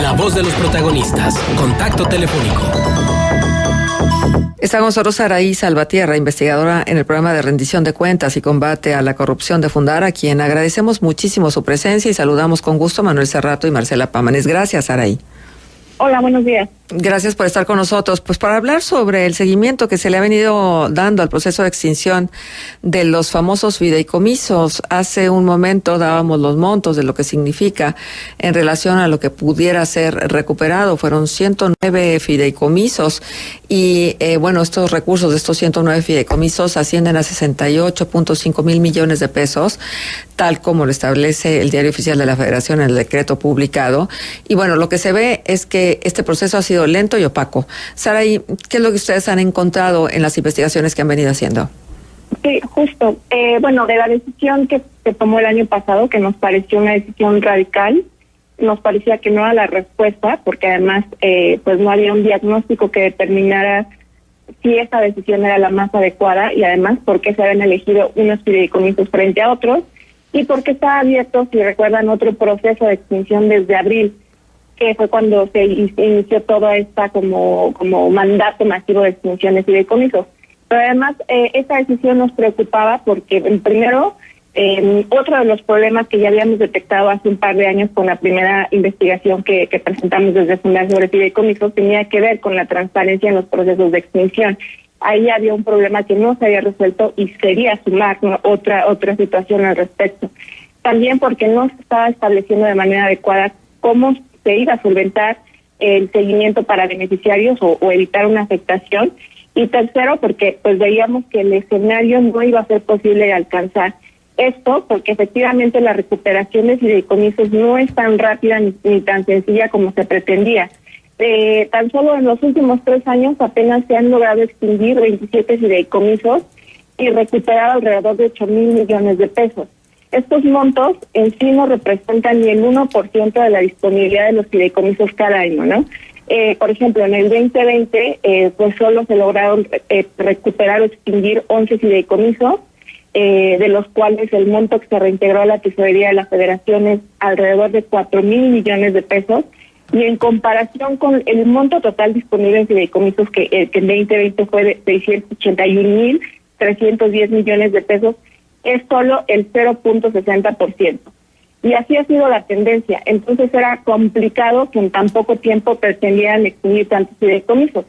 La voz de los protagonistas. Contacto telefónico. Está con nosotros Saraí Salvatierra, investigadora en el programa de rendición de cuentas y combate a la corrupción de Fundar, a quien agradecemos muchísimo su presencia y saludamos con gusto a Manuel Cerrato y Marcela Pámanes. Gracias, Saraí. Hola, buenos días. Gracias por estar con nosotros. Pues para hablar sobre el seguimiento que se le ha venido dando al proceso de extinción de los famosos fideicomisos. Hace un momento dábamos los montos de lo que significa en relación a lo que pudiera ser recuperado. Fueron 109 fideicomisos y bueno, estos recursos de estos 109 fideicomisos ascienden a 68.5 mil millones de pesos, tal como lo establece el Diario Oficial de la Federación en el decreto publicado. Y bueno, lo que se ve es que este proceso ha sido lento y opaco. Saraí, ¿qué es lo que ustedes han encontrado en las investigaciones que han venido haciendo? Sí, justo. Bueno, de la decisión que se tomó el año pasado, que nos pareció una decisión radical, nos parecía que no era la respuesta, porque además pues no había un diagnóstico que determinara si esa decisión era la más adecuada y además por qué se habían elegido unos fideicomisos frente a otros y por qué estaba abierto, si recuerdan, otro proceso de extinción desde abril, que fue cuando se inició toda esta como mandato masivo de extinciones y fideicomisos. Pero además, esta decisión nos preocupaba porque, primero, otro de los problemas que ya habíamos detectado hace un par de años con la primera investigación que presentamos desde Fundar sobre fideicomisos tenía que ver con la transparencia en los procesos de extinción. Ahí había un problema que no se había resuelto y sería sumar, ¿no?, otra situación al respecto. También porque no se estaba estableciendo de manera adecuada cómo se iba a solventar el seguimiento para beneficiarios o evitar una afectación. Y tercero, porque pues veíamos que el escenario no iba a ser posible alcanzar. Esto porque efectivamente la recuperación de fideicomisos no es tan rápida ni tan sencilla como se pretendía. Tan solo en los últimos 3 años apenas se han logrado extinguir 27 fideicomisos y recuperar alrededor de 8 mil millones de pesos. Estos montos en sí no representan ni el 1% de la disponibilidad de los fideicomisos cada año, ¿no? Por ejemplo, en el 2020, pues solo se lograron recuperar o extinguir 11 fideicomisos, de los cuales el monto que se reintegró a la tesorería de la Federación es alrededor de 4 mil millones de pesos, y en comparación con el monto total disponible en fideicomisos que en 2020 fue de 681.310 millones de pesos, es solo el 0.60%. Y así ha sido la tendencia. Entonces era complicado que en tan poco tiempo pretendieran extinguir tantos fideicomisos.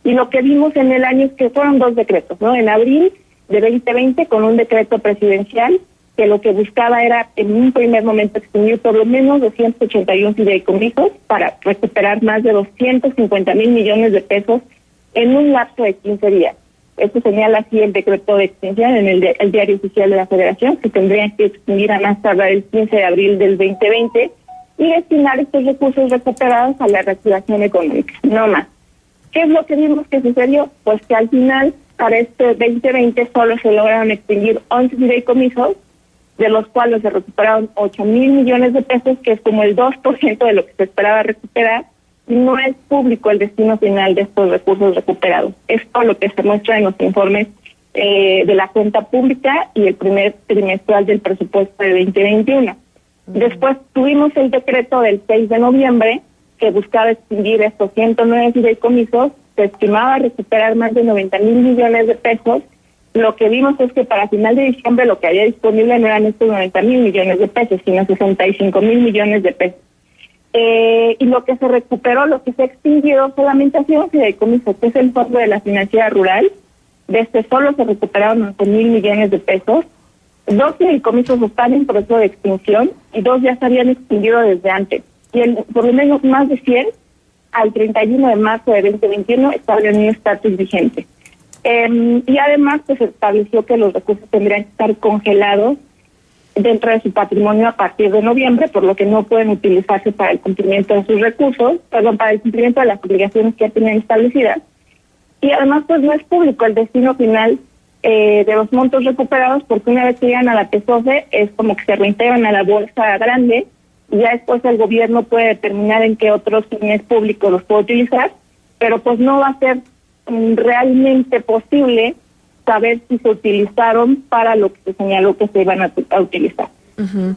Y lo que vimos en el año es que fueron 2 decretos, ¿no? En abril de 2020, con un decreto presidencial que lo que buscaba era en un primer momento extinguir por lo menos 281 fideicomisos para recuperar más de 250 mil millones de pesos en un lapso de 15 días. Esto señala así el decreto de extinción en el Diario Oficial de la Federación, que tendrían que extinguir a más tardar el 15 de abril del 2020 y destinar estos recursos recuperados a la reactivación económica, no más. ¿Qué es lo que vimos que sucedió? Pues que al final, para este 2020, solo se lograron extinguir 11 fideicomisos, de los cuales se recuperaron 8 mil millones de pesos, que es como el 2% de lo que se esperaba recuperar, y no es público el destino final de estos recursos recuperados. Esto es lo que se muestra en los informes de la cuenta pública y el primer trimestral del presupuesto de 2021. Después tuvimos el decreto del 6 de noviembre que buscaba extinguir estos 109 fideicomisos, se estimaba recuperar más de 90 mil millones de pesos. Lo que vimos es que para final de diciembre lo que había disponible no eran estos 90 mil millones de pesos, sino 65 mil millones de pesos. Y lo que se recuperó, lo que se ha extinguido solamente ha sido un fideicomiso, que es el Fondo de la Financiera Rural. De este solo se recuperaron 11 mil millones de pesos. 2 fideicomisos están en proceso de extinción y 2 ya se habían extinguido desde antes. Y por lo menos más de 100 al 31 de marzo de 2021 estaban en un estatus vigente. Y además pues se estableció que los recursos tendrían que estar congelados dentro de su patrimonio a partir de noviembre, por lo que no pueden utilizarse para el cumplimiento de sus recursos, para el cumplimiento de las obligaciones que ya tenían establecidas. Y además pues no es público el destino final de los montos recuperados, porque una vez que llegan a la TESOFE es como que se reintegran a la bolsa grande y ya después el gobierno puede determinar en qué otros fines públicos los puede utilizar, pero pues no va a ser realmente posible saber si se utilizaron para lo que se señaló que se iban a utilizar.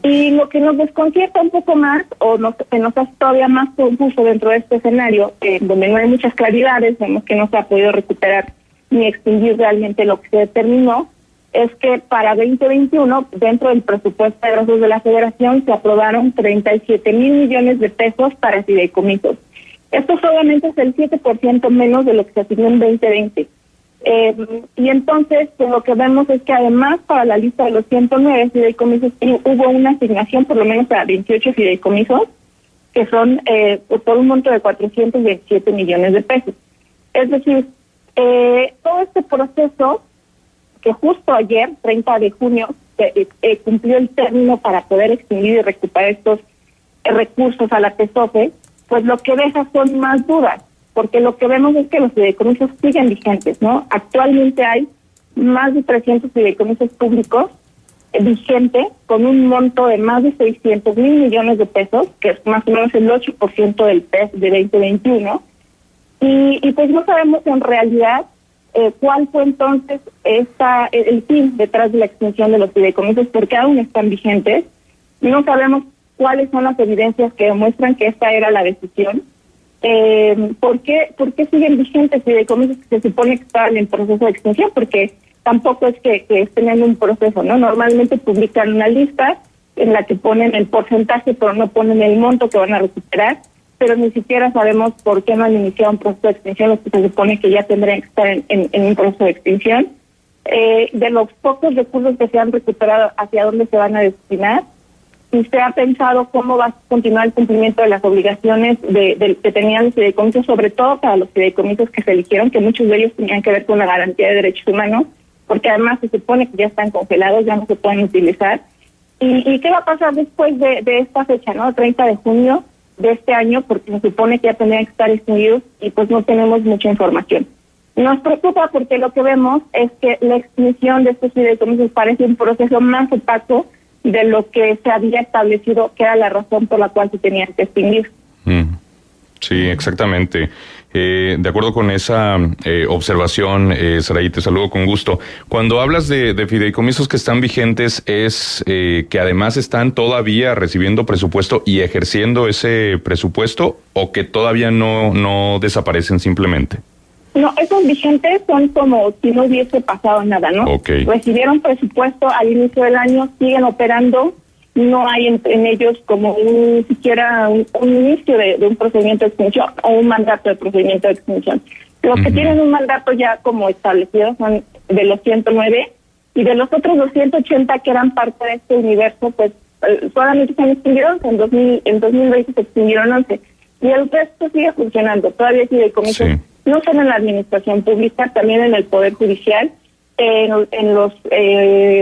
Y lo que nos desconcierta un poco más, o que nos hace todavía más confuso dentro de este escenario, donde no hay muchas claridades, vemos que no se ha podido recuperar ni extinguir realmente lo que se determinó, es que para 2021, dentro del presupuesto de egresos de la Federación, se aprobaron 37,000 millones de pesos para fideicomisos. Esto solamente es el 7% menos de lo que se asignó en 2020. Y entonces, pues, lo que vemos es que además para la lista de los 109 fideicomisos hubo una asignación por lo menos para 28 fideicomisos, que son por un monto de 427 millones de pesos. Es decir, todo este proceso que justo ayer, 30 de junio, cumplió el término para poder extinguir y recuperar estos recursos a la PESOFE, pues lo que deja son más dudas, porque lo que vemos es que los fideicomisos siguen vigentes, ¿no? Actualmente hay más de 300 fideicomisos públicos vigentes con un monto de más de 600,000 millones de pesos, que es más o menos el 8% del PES de 2021, y pues no sabemos en realidad cuál fue entonces el fin detrás de la extinción de los fideicomisos, porque aún están vigentes. No sabemos cuáles son las evidencias que demuestran que esta era la decisión. ¿Por qué siguen vigentes fideicomisos que se supone que estaban en proceso de extinción? Porque tampoco es que estén en un proceso, ¿no? Normalmente publican una lista en la que ponen el porcentaje, pero no ponen el monto que van a recuperar, pero ni siquiera sabemos por qué no han iniciado un proceso de extinción, los que se supone que ya tendrían que estar en un proceso de extinción. De los pocos recursos que se han recuperado, ¿hacia dónde se van a destinar? Si se ha pensado cómo va a continuar el cumplimiento de las obligaciones que tenían los fideicomisos, sobre todo para los fideicomisos que se eligieron, que muchos de ellos tenían que ver con la garantía de derechos humanos, porque además se supone que ya están congelados, ya no se pueden utilizar. ¿Y qué va a pasar después de esta fecha, ¿no? 30 de junio de este año, porque se supone que ya tendrían que estar extinguidos y pues no tenemos mucha información. Nos preocupa porque lo que vemos es que la extinción de estos fideicomisos parece un proceso más opaco de lo que se había establecido que era la razón por la cual se tenían que extinguir. Sí, exactamente. De acuerdo con esa observación, Saraí, te saludo con gusto. Cuando hablas de fideicomisos que están vigentes, ¿es que además están todavía recibiendo presupuesto y ejerciendo ese presupuesto, o que todavía no desaparecen simplemente? No, esos vigentes son como si no hubiese pasado nada, ¿no? Okay. Recibieron presupuesto al inicio del año, siguen operando, no hay en ellos como siquiera un inicio de un procedimiento de extinción o un mandato de procedimiento de extinción. Los que tienen un mandato ya como establecido son de los 109, y de los otros 280 que eran parte de este universo, pues solamente se han extinguido 11, en 2020 se extinguieron 11, y el resto sigue funcionando, todavía sigue como no solo en la administración pública, también en el Poder Judicial, en los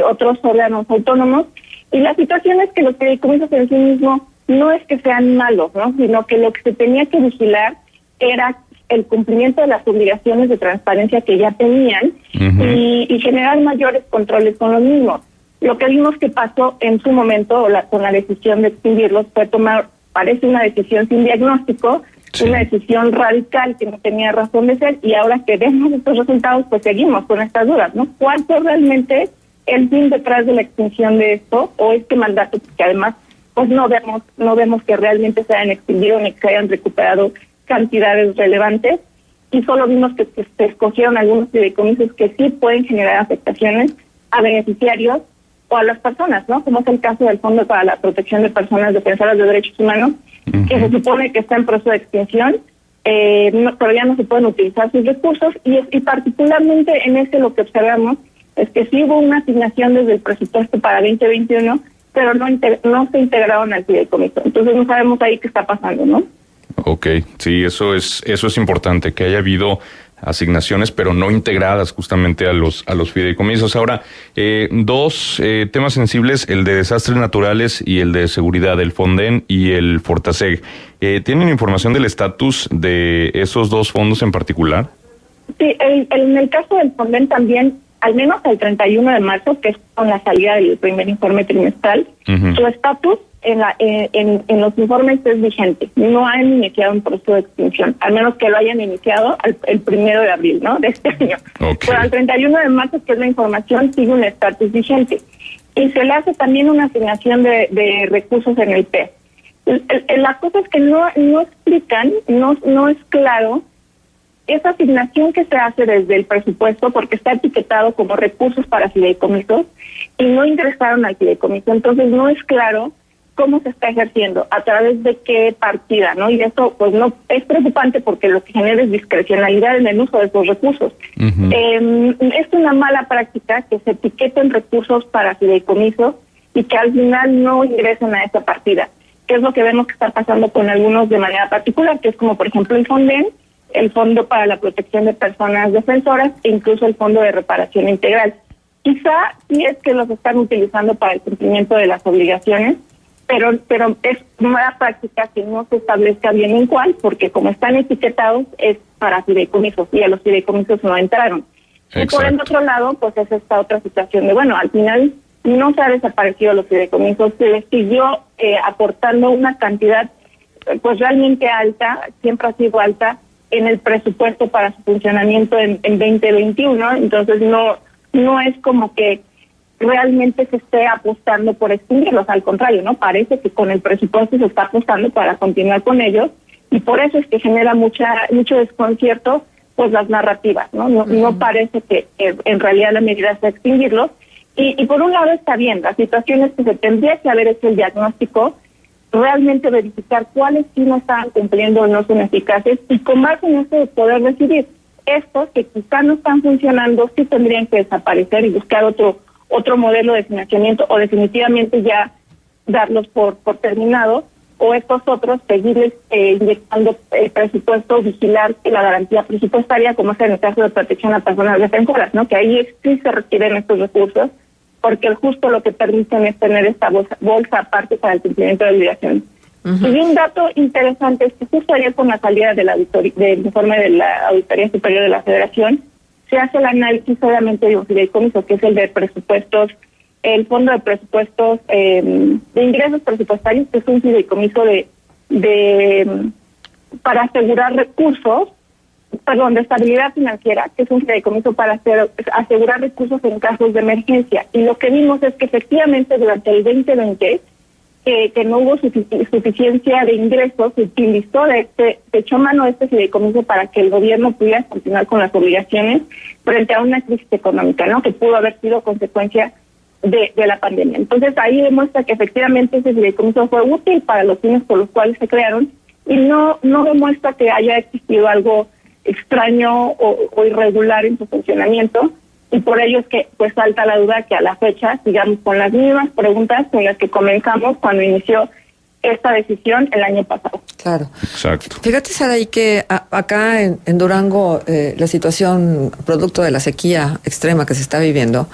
otros órganos autónomos. Y la situación es que los fideicomisos en sí mismos no es que sean malos, ¿no? Sino que lo que se tenía que vigilar era el cumplimiento de las obligaciones de transparencia que ya tenían y generar mayores controles con los mismos. Lo que vimos que pasó en su momento con la decisión de extinguirlos fue tomar, parece una decisión sin diagnóstico, una decisión radical que no tenía razón de ser, y ahora que vemos estos resultados, pues seguimos con estas dudas, ¿no? ¿Cuál fue realmente el fin detrás de la extinción de esto o este mandato? Porque además pues no vemos que realmente se hayan extinguido ni que se hayan recuperado cantidades relevantes, y solo vimos que se escogieron algunos fideicomisos que sí pueden generar afectaciones a beneficiarios o a las personas, ¿no? Como es el caso del Fondo para la Protección de Personas Defensoras de Derechos Humanos, que se supone que está en proceso de extinción, todavía no se pueden utilizar sus recursos, y particularmente en lo que observamos es que sí hubo una asignación desde el presupuesto para 2021, pero no se integraron al fideicomiso. Entonces no sabemos ahí qué está pasando, ¿no? Okay, sí, eso es importante, que haya habido asignaciones, pero no integradas justamente a los fideicomisos. Ahora, dos temas sensibles, el de desastres naturales y el de seguridad, el Fonden y el Fortaseg. ¿Tienen información del estatus de esos dos fondos en particular? Sí, en el caso del Fonden también, al menos el 31 de marzo, que es con la salida del primer informe trimestral, su estatus en los informes es vigente. No han iniciado un proceso de extinción, al menos que lo hayan iniciado el 1 de abril, ¿no?, de este año. Okay. Pero al 31 de marzo, que es la información, sigue un estatus vigente. y se le hace también una asignación de recursos en el PES. La cosa es que no explican, no es claro esa asignación que se hace desde el presupuesto, porque está etiquetado como recursos para fideicomisos y no ingresaron al fideicomiso. Entonces no es claro cómo se está ejerciendo, a través de qué partida, ¿no? Y eso pues no es preocupante, porque lo que genera es discrecionalidad en el uso de esos recursos. Es una mala práctica que se etiqueten recursos para fideicomisos y que al final no ingresen a esa partida, que es lo que vemos que está pasando con algunos de manera particular, que es como por ejemplo el FONDEN, el Fondo para la Protección de Personas Defensoras, e incluso el Fondo de Reparación Integral. Quizá sí es que los están utilizando para el cumplimiento de las obligaciones, pero es una práctica que no se establezca bien en cuál, porque como están etiquetados es para fideicomisos y a los fideicomisos no entraron. Exacto. Y por el otro lado, pues es esta otra situación de, bueno, al final no se ha desaparecido los fideicomisos, se les siguió aportando una cantidad pues realmente alta, siempre ha sido alta, en el presupuesto para su funcionamiento en 2021, entonces no es como que realmente se esté apostando por extinguirlos, al contrario, ¿no? Parece que con el presupuesto se está apostando para continuar con ellos, y por eso es que genera mucho desconcierto pues las narrativas, ¿no? No parece que en realidad la medida sea extinguirlos, y por un lado está bien, las situaciones que se tendría que haber hecho el diagnóstico, realmente verificar cuáles sí no estaban cumpliendo o no son eficaces, y con base en eso poder decidir estos que quizá no están funcionando, sí tendrían que desaparecer y buscar otro modelo de financiamiento, o definitivamente ya darlos por terminado, o estos otros seguirles inyectando el presupuesto, vigilar la garantía presupuestaria, como es en el caso de protección a personas defensoras, ¿no? Que ahí sí se requieren estos recursos, porque justo lo que permiten es tener esta bolsa aparte para el cumplimiento de obligaciones. Y un dato interesante es que justo ayer, con la salida del informe de la Auditoría Superior de la Federación, se hace el análisis solamente de un fideicomiso, que es el de presupuestos, el Fondo de Presupuestos de Ingresos Presupuestarios, que es un fideicomiso para asegurar recursos, de estabilidad financiera, que es un fideicomiso para asegurar recursos en casos de emergencia. Y lo que vimos es que efectivamente durante el 2020, que no hubo suficiencia de ingresos, se utilizó se echó mano de este fideicomiso para que el gobierno pudiera continuar con las obligaciones frente a una crisis económica, ¿no? Que pudo haber sido consecuencia de la pandemia. Entonces ahí demuestra que efectivamente ese fideicomiso fue útil para los fines por los cuales se crearon, y no demuestra que haya existido algo extraño o irregular en su funcionamiento, y por ello es que pues salta la duda que a la fecha sigamos con las mismas preguntas con las que comenzamos cuando inició esta decisión el año pasado. Claro. Exacto. Fíjate, Saraí, que acá en Durango la situación producto de la sequía extrema que se está viviendo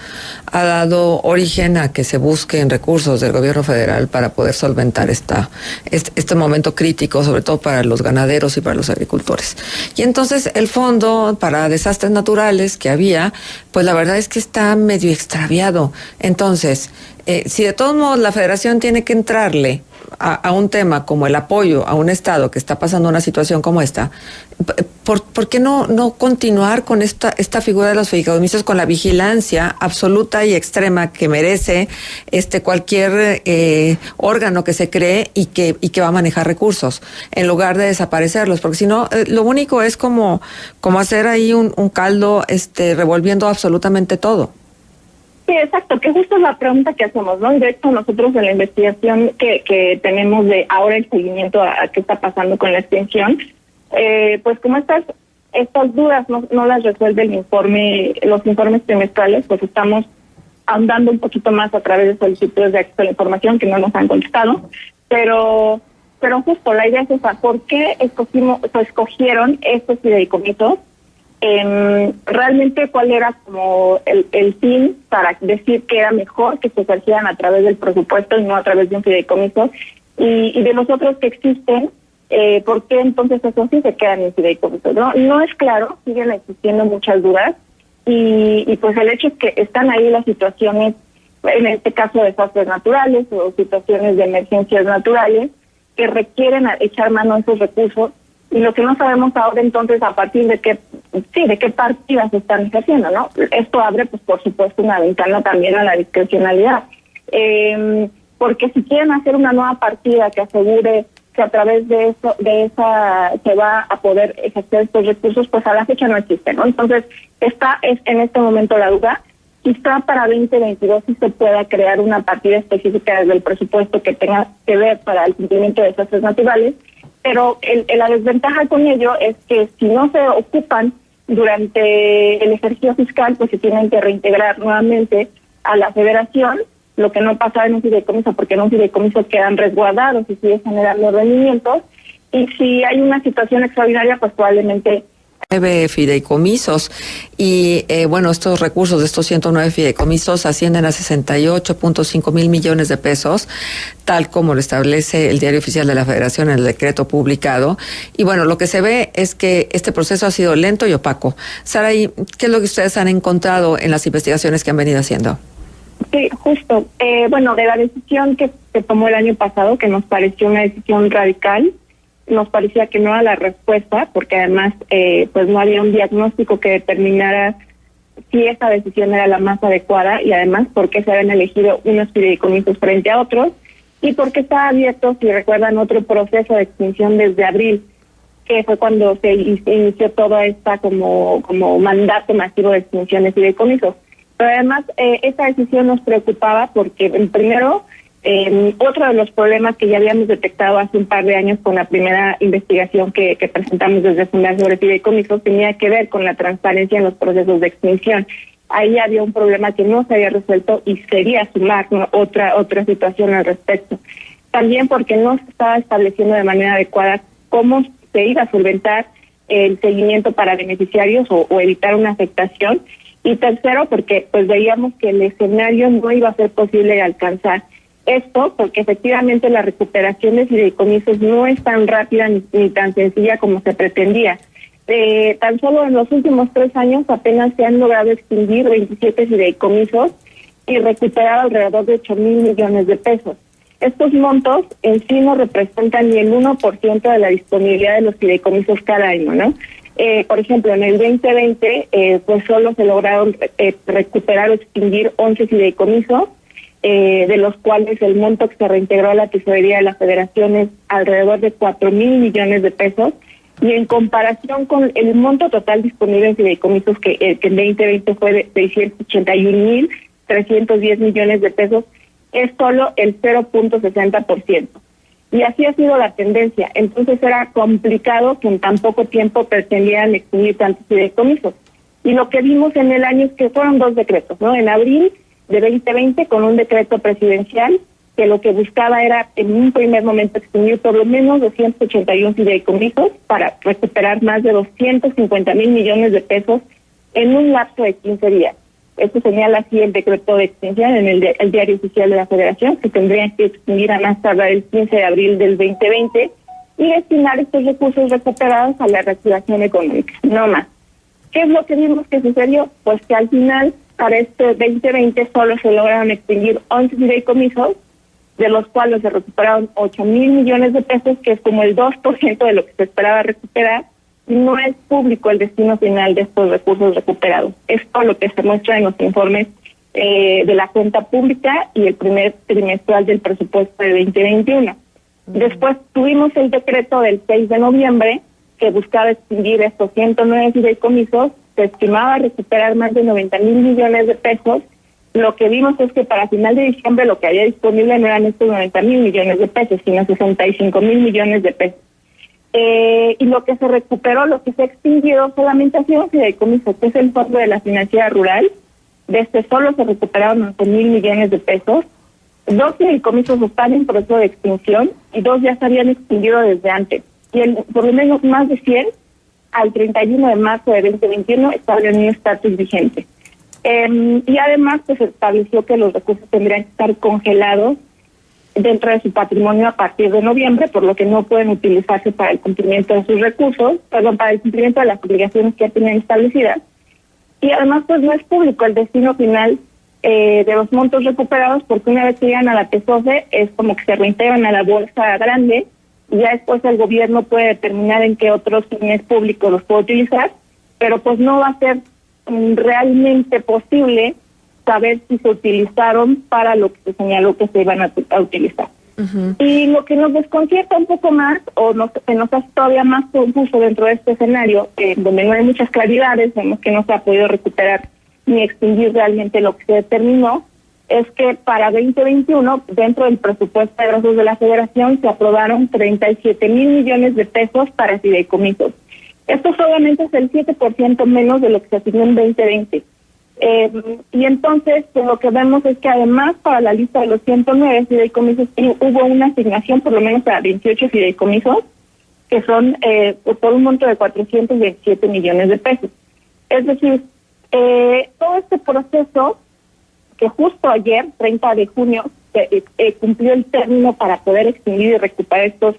ha dado origen a que se busquen recursos del gobierno federal para poder solventar este momento crítico, sobre todo para los ganaderos y para los agricultores. Y entonces el fondo para desastres naturales que había, pues la verdad es que está medio extraviado. Entonces, si de todos modos la federación tiene que entrarle a un tema como el apoyo a un estado que está pasando una situación como esta, ¿por qué no continuar con esta figura de los fideicomisos con la vigilancia absoluta y extrema que merece cualquier órgano que se cree y que va a manejar recursos, en lugar de desaparecerlos? Porque si no, lo único es como hacer ahí un caldo revolviendo absolutamente todo. Sí, exacto, que justo es la pregunta que hacemos, ¿no? De hecho, nosotros en la investigación que tenemos de ahora el seguimiento a qué está pasando con la extensión, pues como estas dudas no las resuelve los informes trimestrales, pues estamos ahondando un poquito más a través de solicitudes de acceso a la información que no nos han contestado, pero justo la idea es esa: ¿por qué escogieron estos fideicomisos? Realmente cuál era como el fin para decir que era mejor que se ejercieran a través del presupuesto y no a través de un fideicomiso, y de los otros que existen, ¿por qué entonces esos sí se quedan en fideicomiso? No es claro, siguen existiendo muchas dudas, y pues el hecho es que están ahí las situaciones, en este caso desastres naturales o situaciones de emergencias naturales, que requieren echar mano a esos recursos. Y lo que no sabemos ahora entonces a partir de qué partidas se están ejerciendo, ¿no? Esto abre, pues por supuesto, una ventana también a la discrecionalidad. porque si quieren hacer una nueva partida que asegure que a través de esa se va a poder ejercer estos recursos, pues a la fecha no existe, ¿no? Entonces, es en este momento la duda. Quizá para 2022 sí se pueda crear una partida específica desde el presupuesto que tenga que ver para el cumplimiento de desastres naturales, pero la desventaja con ello es que si no se ocupan durante el ejercicio fiscal, pues se tienen que reintegrar nuevamente a la federación, lo que no pasa en un fideicomiso, porque en un fideicomiso quedan resguardados y sigue generando rendimientos, y si hay una situación extraordinaria, pues probablemente 9 fideicomisos y bueno, estos recursos de estos 109 fideicomisos ascienden a 68.5 mil millones de pesos, tal como lo establece el Diario Oficial de la Federación en el decreto publicado. Y bueno, lo que se ve es que este proceso ha sido lento y opaco. Saraí, ¿qué es lo que ustedes han encontrado en las investigaciones que han venido haciendo? Sí, justo. Bueno, de la decisión que se tomó el año pasado, que nos pareció una decisión radical, nos parecía que no era la respuesta, porque además pues no había un diagnóstico que determinara si esa decisión era la más adecuada, y además por qué se habían elegido unos fideicomisos frente a otros, y porque estaba abierto, si recuerdan, otro proceso de extinción desde abril, que fue cuando se inició toda esta como mandato masivo de extinción de fideicomisos. Pero además esta decisión nos preocupaba porque, primero, otro de los problemas que ya habíamos detectado hace un par de años con la primera investigación que presentamos desde Fundación sobre Fideicomisos tenía que ver con la transparencia en los procesos de extinción. Ahí había un problema que no se había resuelto y sería sumar, ¿no?, otra situación al respecto. También porque no se estaba estableciendo de manera adecuada cómo se iba a solventar el seguimiento para beneficiarios o evitar una afectación. Y tercero, porque pues veíamos que el escenario no iba a ser posible de alcanzar. Esto porque efectivamente la recuperación de fideicomisos no es tan rápida ni tan sencilla como se pretendía. Tan solo en los últimos 3 años apenas se han logrado extinguir 27 fideicomisos y recuperar alrededor de 8 mil millones de pesos. Estos montos en sí no representan ni el 1% de la disponibilidad de los fideicomisos cada año, ¿no? Por ejemplo, en el 2020 pues solo se lograron recuperar o extinguir 11 fideicomisos, de los cuales el monto que se reintegró a la tesorería de la Federación es alrededor de 4 mil millones de pesos, y en comparación con el monto total disponible en fideicomisos que en 2020 fue de 681.310 millones de pesos, es solo el 0.60%. Y así ha sido la tendencia. Entonces era complicado que en tan poco tiempo pretendieran extinguir tantos fideicomisos. Y lo que vimos en el año es que fueron 2 decretos, ¿no? En abril de 2020, con un decreto presidencial que lo que buscaba era en un primer momento extinguir por lo menos 281 fideicomisos para recuperar más de 250 mil millones de pesos en un lapso de 15 días. Esto señala así el decreto de extinción en el Diario Oficial de la Federación, que tendrían que extinguir a más tardar el 15 de abril del 2020 y destinar estos recursos recuperados a la reactivación económica, no más. ¿Qué es lo que vimos que sucedió? Pues que al final, para este 2020, solo se lograron extinguir 11 fideicomisos, de los cuales se recuperaron 8 mil millones de pesos, que es como el 2% de lo que se esperaba recuperar, y no es público el destino final de estos recursos recuperados. Esto es lo que se muestra en los informes de la cuenta pública y el primer trimestral del presupuesto de 2021. Después tuvimos el decreto del 6 de noviembre que buscaba extinguir estos 109 fideicomisos, se estimaba recuperar más de 90 mil millones de pesos. Lo que vimos es que para final de diciembre lo que había disponible no eran estos 90 mil millones de pesos, sino 65 mil millones de pesos. Y lo que se recuperó, lo que se extinguió solamente ha sido un fideicomiso, que es el Fondo de la Financiera Rural. De este solo se recuperaron 11 mil millones de pesos. 2 fideicomisos están en proceso de extinción y 2 ya se habían extinguido desde antes. Y por lo menos más de 100 al 31 de marzo de 2021 estaban en un estatus vigente. Y además pues se estableció que los recursos tendrían que estar congelados dentro de su patrimonio a partir de noviembre, por lo que no pueden utilizarse para el cumplimiento de sus recursos, para el cumplimiento de las obligaciones que ya tenían establecidas. Y además pues no es público el destino final de los montos recuperados, porque una vez que llegan a la TESOFE es como que se reintegran a la bolsa grande y ya después el gobierno puede determinar en qué otros fines públicos los puede utilizar, pero pues no va a ser realmente posible saber si se utilizaron para lo que se señaló que se iban a utilizar. Y lo que nos desconcierta un poco más, o se nos hace todavía más confuso dentro de este escenario, donde no hay muchas claridades, vemos que no se ha podido recuperar ni extinguir realmente lo que se determinó, es que para 2021, dentro del presupuesto de egresos de la Federación, se aprobaron 37,000 millones de pesos para fideicomisos. Esto solamente es el 7% menos de lo que se asignó en 2020. Y entonces, pues, lo que vemos es que además para la lista de los 109 fideicomisos hubo una asignación por lo menos para 28 fideicomisos, que son por un monto de 427 millones de pesos. Es decir, todo este proceso, que justo ayer, 30 de junio, cumplió el término para poder extinguir y recuperar estos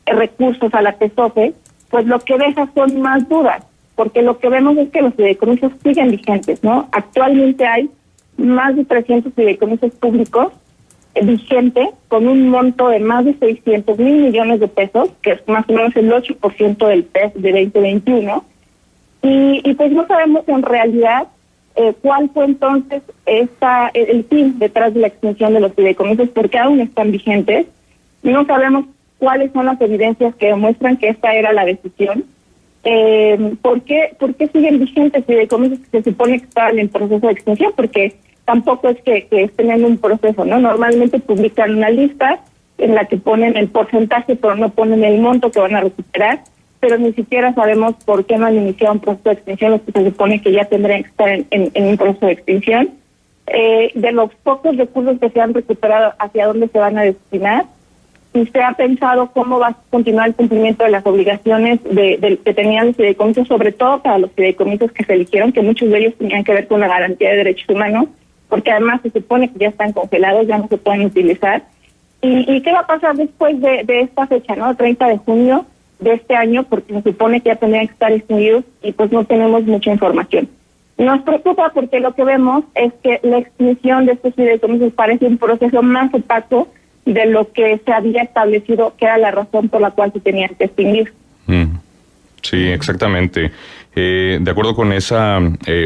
recursos a la PESOFE, pues lo que deja son más dudas, porque lo que vemos es que los fideicomisos siguen vigentes, ¿no? Actualmente hay más de 300 fideicomisos públicos vigentes, con un monto de más de 600,000 millones de pesos, que es más o menos el 8% del PES de 2021, y pues no sabemos en realidad cuál fue entonces el fin detrás de la extinción de los fideicomisos, porque aún están vigentes. No sabemos cuáles son las evidencias que demuestran que esta era la decisión. ¿Por qué siguen vigentes fideicomisos que se supone que estaban en proceso de extinción? Porque tampoco es que estén en un proceso, ¿no? Normalmente publican una lista en la que ponen el porcentaje, pero no ponen el monto que van a recuperar, pero ni siquiera sabemos por qué no han iniciado un proceso de extinción, los que se supone que ya tendrían que estar en un proceso de extinción. De los pocos recursos que se han recuperado, ¿hacia dónde se van a destinar? Si se ha pensado cómo va a continuar el cumplimiento de las obligaciones que tenían los fideicomisos, sobre todo para los fideicomisos que se eligieron, que muchos de ellos tenían que ver con la garantía de derechos humanos, porque además se supone que ya están congelados, ya no se pueden utilizar. ¿Y qué va a pasar después de esta fecha, ¿no? 30 de junio de este año, porque se supone que ya tendrían que estar extinguidos y pues no tenemos mucha información. Nos preocupa porque lo que vemos es que la extinción de estos fideicomisos parece un proceso más opaco de lo que se había establecido que era la razón por la cual se tenían que extinguir. Sí, exactamente. De acuerdo con esa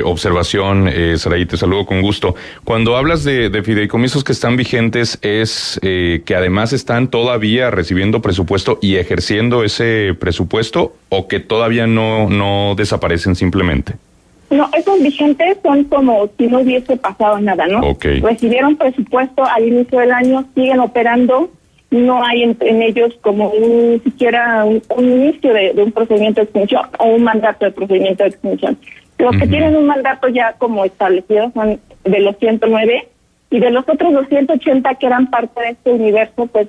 observación, Saraí, te saludo con gusto. Cuando hablas de fideicomisos que están vigentes, ¿es que además están todavía recibiendo presupuesto y ejerciendo ese presupuesto, o que todavía no desaparecen simplemente? No, esos vigentes son como si no hubiese pasado nada, ¿no? Okay. Recibieron presupuesto al inicio del año, siguen operando, no hay en ellos como siquiera un inicio de un procedimiento de extinción o un mandato de procedimiento de extinción. Los que tienen un mandato ya como establecido son de los 109, y de los otros 280 que eran parte de este universo, pues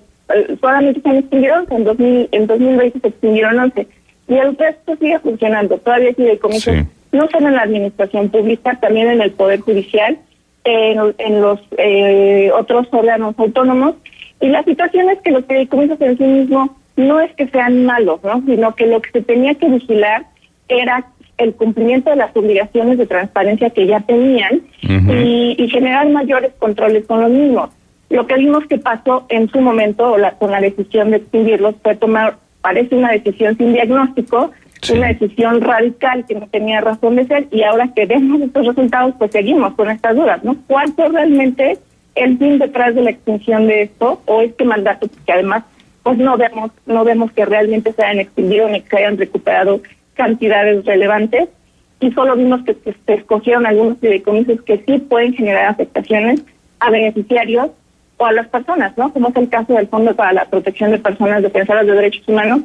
solamente se han extinguido 11, en 2020 se extinguieron 11, y el resto sigue funcionando. Todavía sigue el comienzo. Sí. No solo en la administración pública, también en el Poder Judicial, en los otros órganos autónomos. Y la situación es que los fideicomisos en sí mismos no es que sean malos, ¿no? Sino que lo que se tenía que vigilar era el cumplimiento de las obligaciones de transparencia que ya tenían y generar mayores controles con los mismos. Lo que vimos que pasó en su momento con la decisión de extinguirlos fue tomar, parece una decisión sin diagnóstico, una decisión radical que no tenía razón de ser, y ahora que vemos estos resultados, pues seguimos con estas dudas, ¿no? ¿Cuál fue realmente el fin detrás de la extinción de esto, o este mandato? Porque además, pues no vemos que realmente se hayan extinguido ni que se hayan recuperado cantidades relevantes, y solo vimos que se escogieron algunos fideicomisos que sí pueden generar afectaciones a beneficiarios o a las personas, ¿no? Como es el caso del Fondo para la Protección de Personas Defensoras de Derechos Humanos,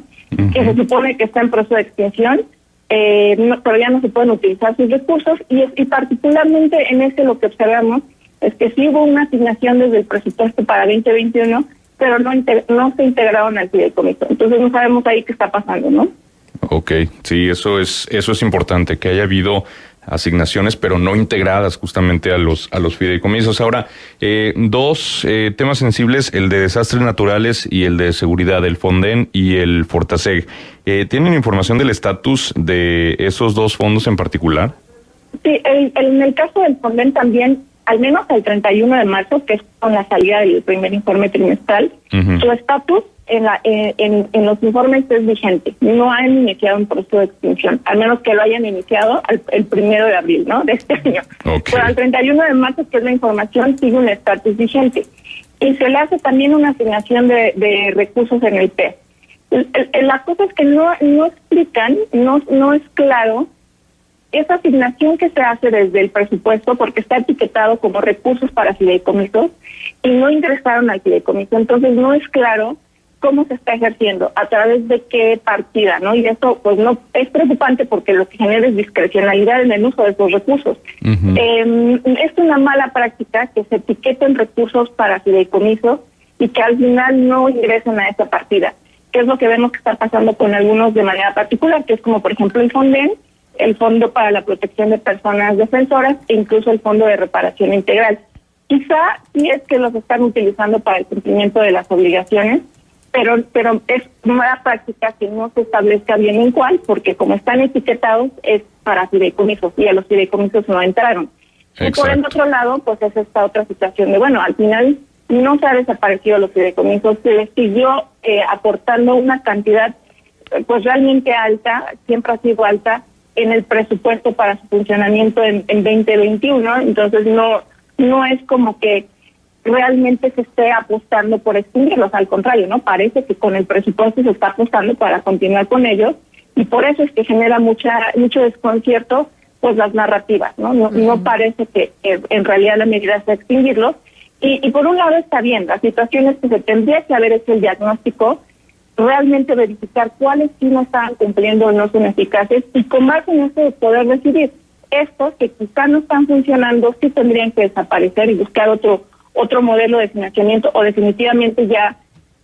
que se supone que está en proceso de extinción, pero ya no se pueden utilizar sus recursos, y particularmente en ese lo que observamos es que sí hubo una asignación desde el presupuesto para 2021, pero no se integraron al fideicomiso. Entonces no sabemos ahí qué está pasando, ¿no? Okay, sí, eso es importante, que haya habido asignaciones, pero no integradas justamente a los fideicomisos. Ahora, dos temas sensibles, el de desastres naturales y el de seguridad, el Fonden y el Fortaseg. ¿Tienen información del estatus de esos dos fondos en particular? Sí, en el caso del Fonden también, al menos el 31 de marzo, que es con la salida del primer informe trimestral, su estatus en los informes es vigente. No han iniciado un proceso de extinción, al menos que lo hayan iniciado el 1 de abril, ¿no?, de este año. Okay. Pero al 31 de marzo, que es la información, sigue un estatus vigente. Y se le hace también una asignación de recursos en el PES. La cosa es que no explican, no es claro esa asignación que se hace desde el presupuesto, porque está etiquetado como recursos para fideicomisos y no ingresaron al fideicomiso. Entonces no es claro cómo se está ejerciendo, a través de qué partida, ¿no? Y eso pues no es preocupante, porque lo que genera es discrecionalidad en el uso de esos recursos. Es una mala práctica que se etiqueten recursos para fideicomisos y que al final no ingresen a esa partida, que es lo que vemos que está pasando con algunos de manera particular, que es como por ejemplo el FONDEN, el Fondo para la Protección de Personas Defensoras, e incluso el Fondo de Reparación Integral. Quizá sí es que los están utilizando para el cumplimiento de las obligaciones, pero es mala práctica que no se establezca bien en cuál, porque como están etiquetados es para fideicomisos y a los fideicomisos no entraron. Exacto. Y por el otro lado, pues es esta otra situación de, bueno, al final no se ha desaparecido los fideicomisos, se les siguió aportando una cantidad pues realmente alta, siempre ha sido alta, en el presupuesto para su funcionamiento en 2021, entonces no es como que realmente se esté apostando por extinguirlos, al contrario, ¿no? Parece que con el presupuesto se está apostando para continuar con ellos, y por eso es que genera mucho desconcierto pues las narrativas, ¿no? No parece que en realidad la medida sea extinguirlos, y por un lado está bien, las situaciones que se tendría que haber hecho el diagnóstico, realmente verificar cuáles sí no estaban cumpliendo o no son eficaces, y con base en eso poder decidir estos que quizás no están funcionando, sí tendrían que desaparecer y buscar otro modelo de financiamiento, o definitivamente ya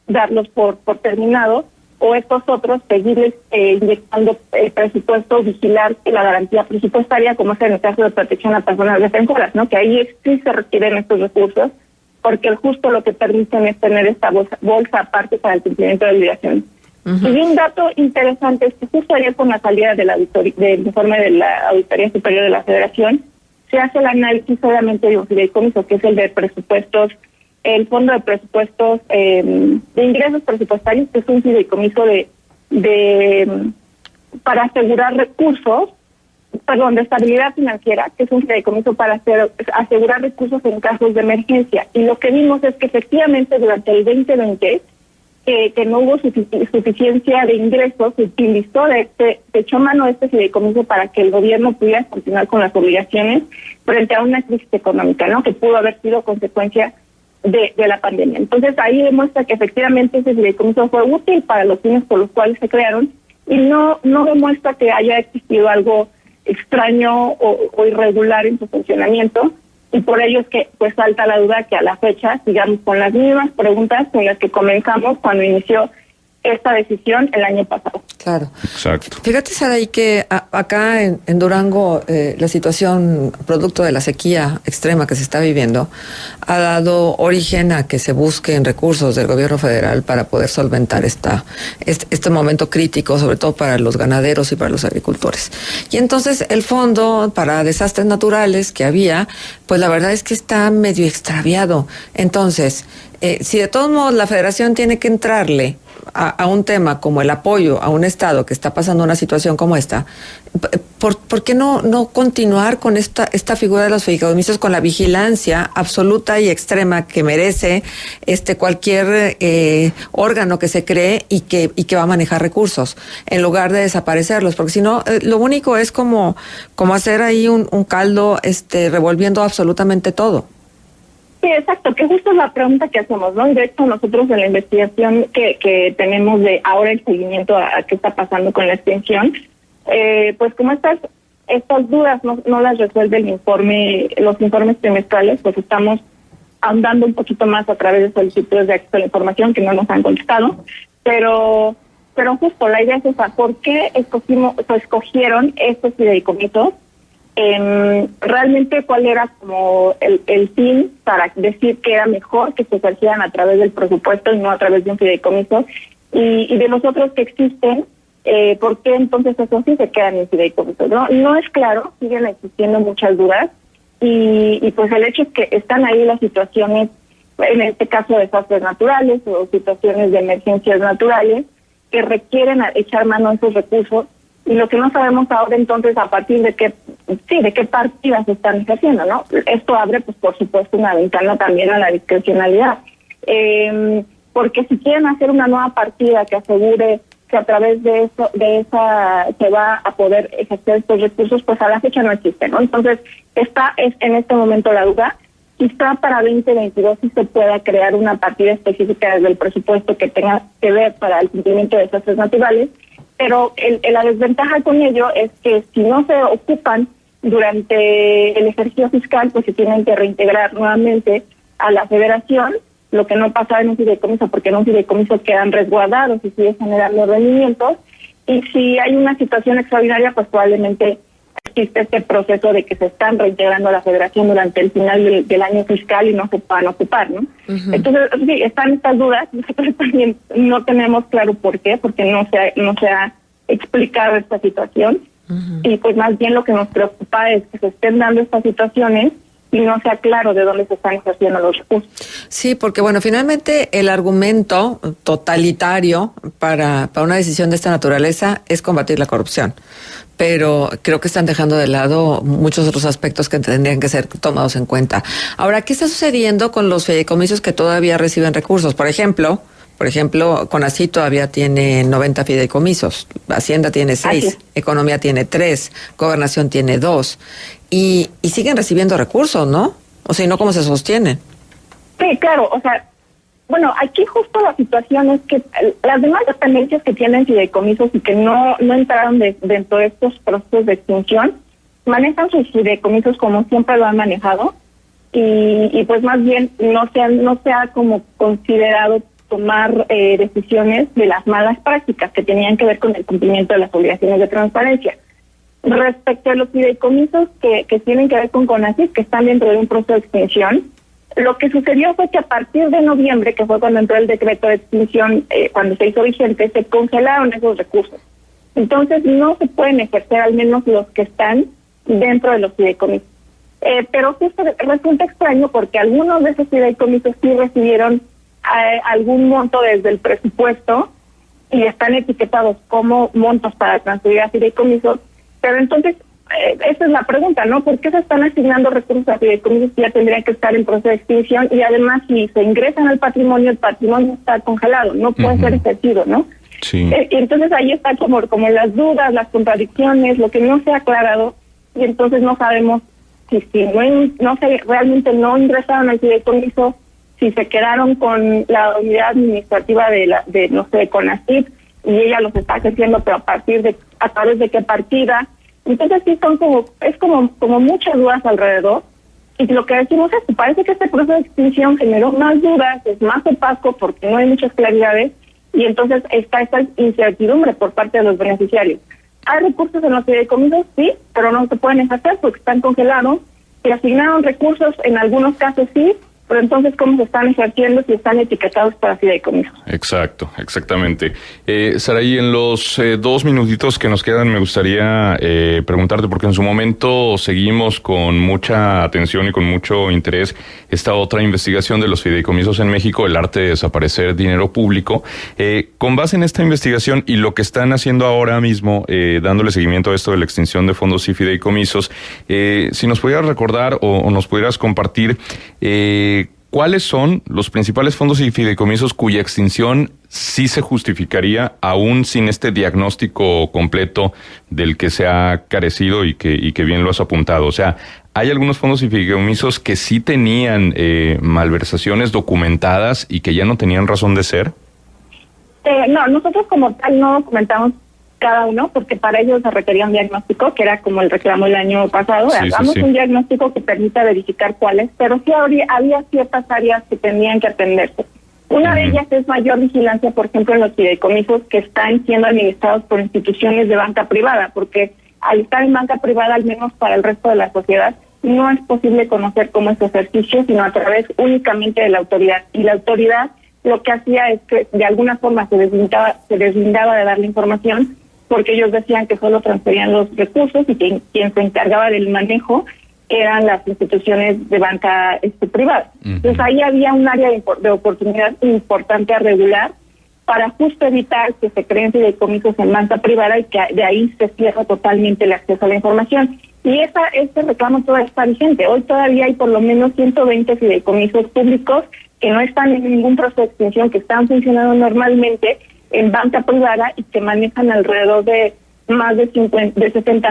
darlos por terminados, o estos otros seguirles inyectando el presupuesto, vigilar la garantía presupuestaria, como es en el caso de protección a personas defensoras, ¿no? Que ahí sí se requieren estos recursos, porque justo lo que permiten es tener esta bolsa aparte para el cumplimiento de obligaciones. Y un dato interesante es que justo ayer, con la salida del informe de la Auditoría Superior de la Federación, se hace el análisis obviamente de un fideicomiso, que es el de presupuestos, el Fondo de Presupuestos de Ingresos Presupuestarios, que es un fideicomiso para asegurar recursos, de estabilidad financiera, que es un fideicomiso para asegurar recursos en casos de emergencia. Y lo que vimos es que efectivamente durante el 2020, que no hubo suficiencia de ingresos, se utilizó se echó mano de este fideicomiso para que el gobierno pudiera continuar con las obligaciones frente a una crisis económica, ¿no?, que pudo haber sido consecuencia de la pandemia. Entonces ahí demuestra que efectivamente ese fideicomiso fue útil para los fines por los cuales se crearon, y no demuestra que haya existido algo extraño o irregular en su funcionamiento, y por ello es que pues salta la duda que a la fecha sigamos con las mismas preguntas con las que comenzamos cuando inició esta decisión el año pasado. Claro. Exacto. Fíjate, Saray, que acá en Durango la situación producto de la sequía extrema que se está viviendo ha dado origen a que se busquen recursos del gobierno federal para poder solventar este momento crítico, sobre todo para los ganaderos y para los agricultores. Y entonces el fondo para desastres naturales que había, pues la verdad es que está medio extraviado. Entonces, si de todos modos la federación tiene que entrarle a un tema como el apoyo a un estado que está pasando una situación como esta, ¿por qué no continuar con esta figura de los fideicomisos con la vigilancia absoluta y extrema que merece cualquier órgano que se cree y que va a manejar recursos, en lugar de desaparecerlos? Porque si no, lo único es como hacer ahí un caldo revolviendo absolutamente todo. Sí, exacto, que justo es la pregunta que hacemos, ¿no? De hecho, nosotros en la investigación que tenemos de ahora el seguimiento a qué está pasando con la extensión, pues como estas dudas no las resuelve los informes trimestrales, pues estamos ahondando un poquito más a través de solicitudes de acceso a la información que no nos han contestado, pero justo la idea es esa: ¿por qué escogieron estos fideicomisos? Realmente cuál era como el fin para decir que era mejor que se ejercieran a través del presupuesto y no a través de un fideicomiso, y de los otros que existen, ¿por qué entonces esos sí se quedan en fideicomiso? No es claro, siguen existiendo muchas dudas, y pues el hecho es que están ahí las situaciones en este caso desastres naturales o situaciones de emergencias naturales que requieren echar mano a esos recursos, y lo que no sabemos ahora entonces a partir de qué partidas se están ejerciendo, ¿no? Esto abre, pues por supuesto, una ventana también a la discrecionalidad, porque si quieren hacer una nueva partida que asegure que a través de esa se va a poder ejercer estos recursos, pues a la fecha no existe, ¿no? Entonces es en este momento la duda. Quizá para 2022 sí se pueda crear una partida específica desde el presupuesto que tenga que ver para el cumplimiento de desastres naturales, pero la desventaja con ello es que si no se ocupan durante el ejercicio fiscal, pues se tienen que reintegrar nuevamente a la federación, lo que no pasa en un fideicomiso, porque en un fideicomiso quedan resguardados y sigue generando rendimientos, y si hay una situación extraordinaria, pues probablemente existe este proceso de que se están reintegrando a la federación durante el final del año fiscal y no se puedan ocupar, ¿no? Uh-huh. Entonces, sí, están estas dudas. Nosotros también no tenemos claro por qué, porque no se ha explicado esta situación. Uh-huh. Y pues más bien lo que nos preocupa es que se estén dando estas situaciones y no sea claro de dónde se están ejerciendo los recursos. Sí, porque bueno, finalmente el argumento totalitario para una decisión de esta naturaleza es combatir la corrupción, pero creo que están dejando de lado muchos otros aspectos que tendrían que ser tomados en cuenta. Ahora, ¿qué está sucediendo con los fideicomisos que todavía reciben recursos? Por ejemplo, CONACYT todavía tiene 90 fideicomisos, Hacienda tiene 6, Economía tiene 3, Gobernación tiene 2, y siguen recibiendo recursos, ¿no? O sea, ¿no cómo se sostienen? Sí, claro, o sea, bueno, aquí justo la situación es que las demás dependencias que tienen fideicomisos y que no entraron dentro de estos procesos de extinción, manejan sus fideicomisos como siempre lo han manejado, y pues más bien no se ha como considerado tomar decisiones de las malas prácticas que tenían que ver con el cumplimiento de las obligaciones de transparencia. Respecto a los fideicomisos que tienen que ver con CONACYT, que están dentro de un proceso de extinción, lo que sucedió fue que a partir de noviembre, que fue cuando entró el decreto de extinción, cuando se hizo vigente, se congelaron esos recursos. Entonces no se pueden ejercer, al menos los que están dentro de los fideicomisos. Pero justo resulta extraño porque algunos de esos fideicomisos sí recibieron algún monto desde el presupuesto y están etiquetados como montos para transferir a fideicomisos, pero entonces esa es la pregunta, ¿no? ¿Por qué se están asignando recursos a fideicomisos que ya tendrían que estar en proceso de extinción? Y además, si se ingresan al patrimonio, el patrimonio está congelado, no puede ser ejercido, ¿no? Sí. Y entonces ahí está como las dudas, las contradicciones, lo que no se ha aclarado, y entonces no sabemos si realmente no ingresaron al fideicomiso, si se quedaron con la unidad administrativa de CONACYT, y ella los está ejerciendo, pero a través de qué partida. Entonces sí son como muchas dudas alrededor, y lo que decimos es que parece que este proceso de extinción generó más dudas, es más opaco porque no hay muchas claridades, y entonces está esta incertidumbre por parte de los beneficiarios. ¿Hay recursos en los fideicomisos? Sí, pero no se pueden ejercer porque están congelados. Se asignaron recursos en algunos casos sí, pero entonces, ¿cómo se están ejerciendo si están etiquetados para fideicomisos? Exacto, exactamente. Saraí, en los 2 minutitos que nos quedan, me gustaría preguntarte, porque en su momento seguimos con mucha atención y con mucho interés esta otra investigación de los fideicomisos en México, el arte de desaparecer dinero público. Con base en esta investigación y lo que están haciendo ahora mismo, dándole seguimiento a esto de la extinción de fondos y fideicomisos, si nos pudieras recordar o nos pudieras compartir ¿cuáles son los principales fondos y fideicomisos cuya extinción sí se justificaría aún sin este diagnóstico completo del que se ha carecido y que bien lo has apuntado? O sea, ¿hay algunos fondos y fideicomisos que sí tenían malversaciones documentadas y que ya no tenían razón de ser? No, nosotros como tal no documentamos cada uno, porque para ellos se requería un diagnóstico, que era como el reclamo el año pasado. Hagamos un diagnóstico que permita verificar cuáles, pero sí había ciertas áreas que tenían que atenderse. Una de ellas es mayor vigilancia, por ejemplo, en los fideicomisos que están siendo administrados por instituciones de banca privada, porque al estar en banca privada, al menos para el resto de la sociedad, no es posible conocer cómo es su ejercicio, sino a través únicamente de la autoridad. Y la autoridad lo que hacía es que de alguna forma se deslindaba de dar la información, porque ellos decían que solo transferían los recursos y que quien se encargaba del manejo eran las instituciones de banca privada. Entonces ahí había un área de oportunidad importante a regular para justo evitar que se creen fideicomisos en banca privada y que de ahí se cierra totalmente el acceso a la información. Y este reclamo todavía está vigente. Hoy todavía hay por lo menos 120 fideicomisos públicos que no están en ningún proceso de extinción, que están funcionando normalmente en banca privada y que manejan alrededor de más de 60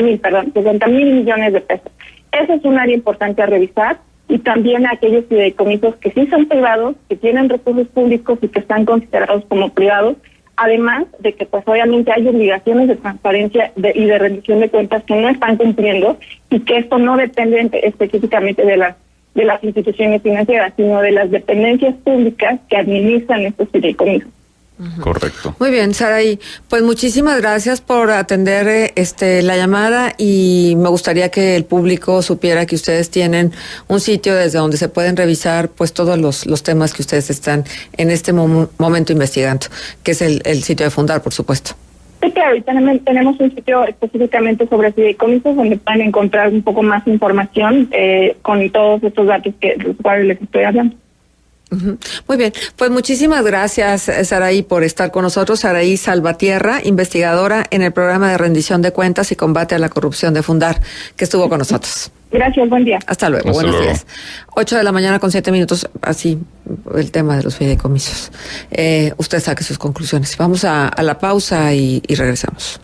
mil millones de pesos. Ese es un área importante a revisar, y también aquellos fideicomisos que sí son privados, que tienen recursos públicos y que están considerados como privados, además de que pues obviamente hay obligaciones de transparencia y de rendición de cuentas que no están cumpliendo, y que esto no depende específicamente de las instituciones financieras, sino de las dependencias públicas que administran estos fideicomisos. Correcto. Muy bien, Saraí. Pues muchísimas gracias por atender la llamada, y me gustaría que el público supiera que ustedes tienen un sitio desde donde se pueden revisar pues todos los temas que ustedes están en este momento investigando, que es el sitio de Fundar, por supuesto. Sí, claro, y tenemos un sitio específicamente sobre fideicomisos donde pueden encontrar un poco más información con todos estos datos de los cuales les estoy hablando. Muy bien, pues muchísimas gracias, Saraí, por estar con nosotros. Saraí Salvatierra, investigadora en el programa de rendición de cuentas y combate a la corrupción de Fundar, que estuvo con nosotros. Gracias, buen día. Hasta luego, buenos días. 8:00 con 7 minutos, así el tema de los fideicomisos. Usted saque sus conclusiones. Vamos a la pausa y regresamos.